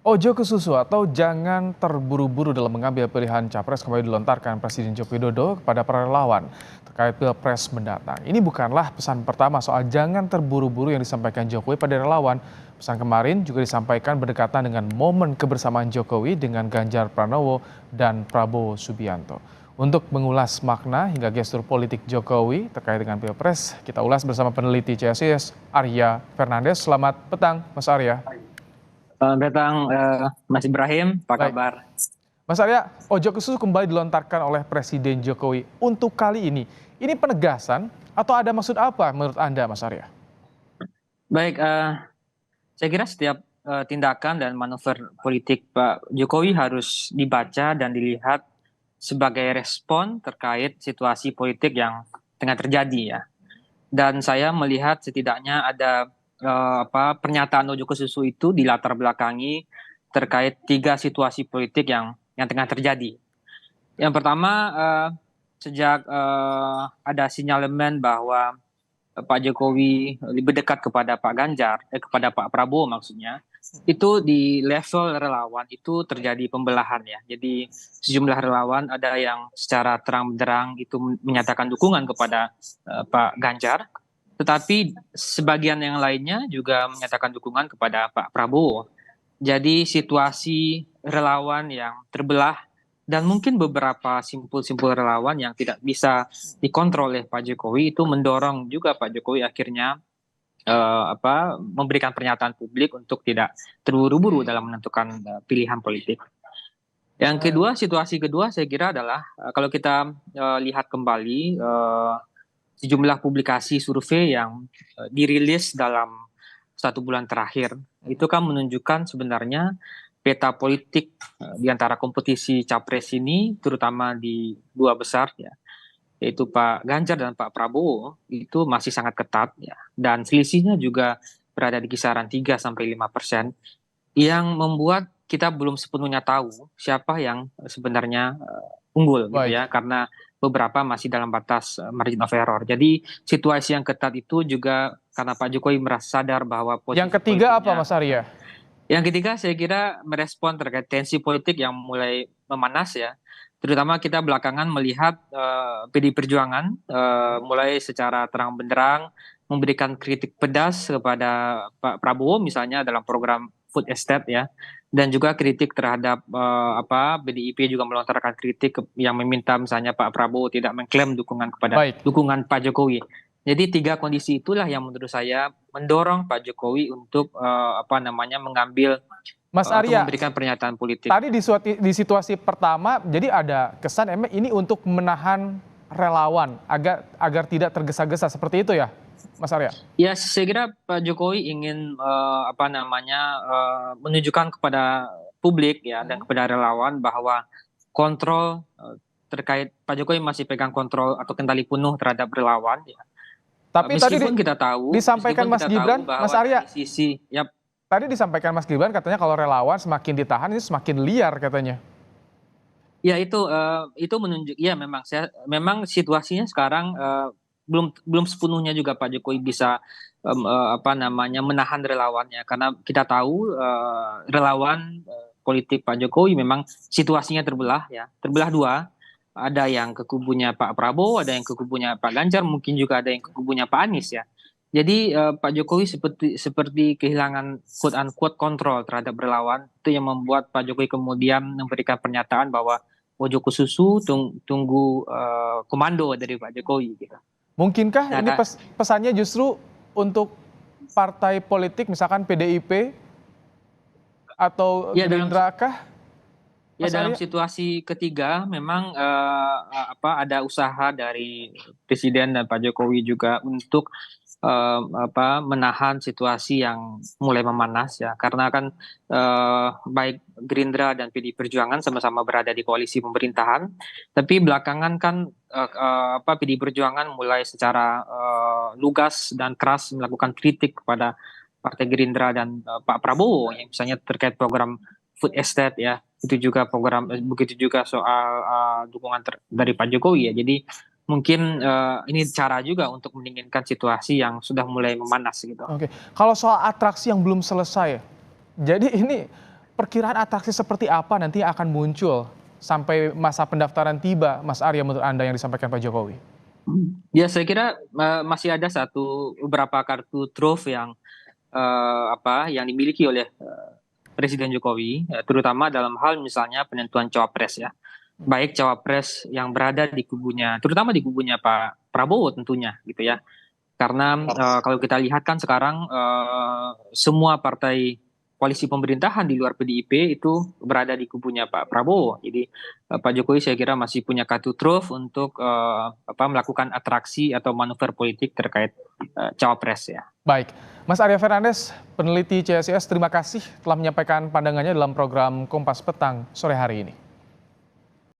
Ojo ke susu atau jangan terburu-buru dalam mengambil pilihan capres kembali dilontarkan Presiden Joko Widodo kepada para relawan terkait Pilpres mendatang. Ini bukanlah pesan pertama soal jangan terburu-buru yang disampaikan Jokowi pada relawan. Pesan kemarin juga disampaikan berdekatan dengan momen kebersamaan Jokowi dengan Ganjar Pranowo dan Prabowo Subianto. Untuk mengulas makna hingga gestur politik Jokowi terkait dengan Pilpres, kita ulas bersama peneliti CSIS Arya Fernandes. Selamat petang, Mas Arya. Selamat datang Mas Ibrahim, apa Baik. kabar? Mas Arya, ojo ke susu kembali dilontarkan oleh Presiden Jokowi untuk kali ini. Ini penegasan atau ada maksud apa menurut Anda, Mas Arya? Baik, saya kira setiap tindakan dan manuver politik Pak Jokowi harus dibaca dan dilihat sebagai respon terkait situasi politik yang tengah terjadi ya. Dan saya melihat setidaknya ada pernyataan ojo ke susu itu dilatar belakangi terkait 3 situasi politik yang tengah terjadi. Yang pertama, sejak ada sinyalemen bahwa Pak Jokowi lebih dekat kepada Pak Ganjar, kepada Pak Prabowo maksudnya, itu di level relawan itu terjadi pembelahan ya. Jadi sejumlah relawan ada yang secara terang-benderang itu menyatakan dukungan kepada Pak Ganjar, tetapi sebagian yang lainnya juga menyatakan dukungan kepada Pak Prabowo. Jadi situasi relawan yang terbelah dan mungkin beberapa simpul-simpul relawan yang tidak bisa dikontrol oleh Pak Jokowi itu mendorong juga Pak Jokowi akhirnya memberikan pernyataan publik untuk tidak terburu-buru dalam menentukan pilihan politik. Yang kedua, situasi kedua saya kira adalah kalau kita lihat kembali sejumlah publikasi survei yang dirilis dalam 1 bulan terakhir itu kan menunjukkan sebenarnya peta politik di antara kompetisi capres ini, terutama di 2 besar ya, yaitu Pak Ganjar dan Pak Prabowo, itu masih sangat ketat ya, dan selisihnya juga berada di kisaran 3-5%, yang membuat kita belum sepenuhnya tahu siapa yang sebenarnya unggul gitu Baik. ya, karena beberapa masih dalam batas margin of error. Jadi situasi yang ketat itu juga karena Pak Jokowi merasa sadar bahwa posisi Yang ketiga apa, politiknya. Mas Arya? Yang ketiga saya kira merespon terkait tensi politik yang mulai memanas ya. Terutama kita belakangan melihat PDI Perjuangan mulai secara terang benderang memberikan kritik pedas kepada Pak Prabowo misalnya dalam program food estate ya, dan juga kritik terhadap PDIP juga melontarkan kritik yang meminta misalnya Pak Prabowo tidak mengklaim dukungan kepada Baik. dukungan Pak Jokowi. Jadi 3 kondisi itulah yang menurut saya mendorong Pak Jokowi untuk mengambil Mas atau Arya, memberikan pernyataan politik. tadi di situasi pertama, jadi ada kesan emang ini untuk menahan relawan agar tidak tergesa-gesa seperti itu ya, Mas Arya? Ya, saya kira Pak Jokowi ingin menunjukkan kepada publik ya dan kepada relawan bahwa kontrol terkait Pak Jokowi masih pegang kontrol atau kendali penuh terhadap relawan ya. Tapi tadi Meskipun kita tahu, disampaikan Mas Gibran, Mas bahwa Arya, dari sisi ya. tadi disampaikan Mas Gibran katanya kalau relawan semakin ditahan ini semakin liar katanya. Ya itu menunjuk ya memang situasinya sekarang belum sepenuhnya juga Pak Jokowi bisa menahan relawannya, karena kita tahu relawan politik Pak Jokowi memang situasinya terbelah ya, terbelah 2. Ada yang ke kubunya Pak Prabowo, ada yang ke kubunya Pak Ganjar, mungkin juga ada yang ke kubunya Pak Anies ya. Jadi Pak Jokowi seperti kehilangan quote unquote kontrol terhadap relawan, itu yang membuat Pak Jokowi kemudian memberikan pernyataan bahwa ojo ke susu, tunggu komando dari Pak Jokowi gitu. Mungkinkah ini Nah, pesannya justru untuk partai politik misalkan PDIP atau ya Gerindra kah? ya Mas dalam Arya? situasi ketiga memang ada usaha dari Presiden dan Pak Jokowi juga untuk menahan situasi yang mulai memanas ya, karena kan baik Gerindra dan PDI Perjuangan sama-sama berada di koalisi pemerintahan, tapi belakangan kan PDI Perjuangan mulai secara lugas dan keras melakukan kritik kepada Partai Gerindra dan Pak Prabowo yang misalnya terkait program food estate ya, itu juga program begitu juga soal dukungan dari Pak Jokowi ya. Jadi mungkin ini cara juga untuk mendinginkan situasi yang sudah mulai memanas gitu. Oke, kalau soal atraksi yang belum selesai, jadi ini perkiraan atraksi seperti apa nanti yang akan muncul sampai masa pendaftaran tiba, Mas Arya, menurut Anda yang disampaikan Pak Jokowi? Ya, saya kira masih ada beberapa kartu truf yang dimiliki oleh Presiden Jokowi, terutama dalam hal misalnya penentuan cawapres ya. Baik cawapres yang berada di kubunya, terutama di kubunya Pak Prabowo tentunya gitu ya. Karena kalau kita lihat kan sekarang semua partai koalisi pemerintahan di luar PDIP itu berada di kubunya Pak Prabowo. Jadi Pak Jokowi saya kira masih punya kartu truf untuk melakukan atraksi atau manuver politik terkait cawapres ya. Baik, Mas Arya Fernandes, peneliti CSIS, terima kasih telah menyampaikan pandangannya dalam program Kompas Petang sore hari ini.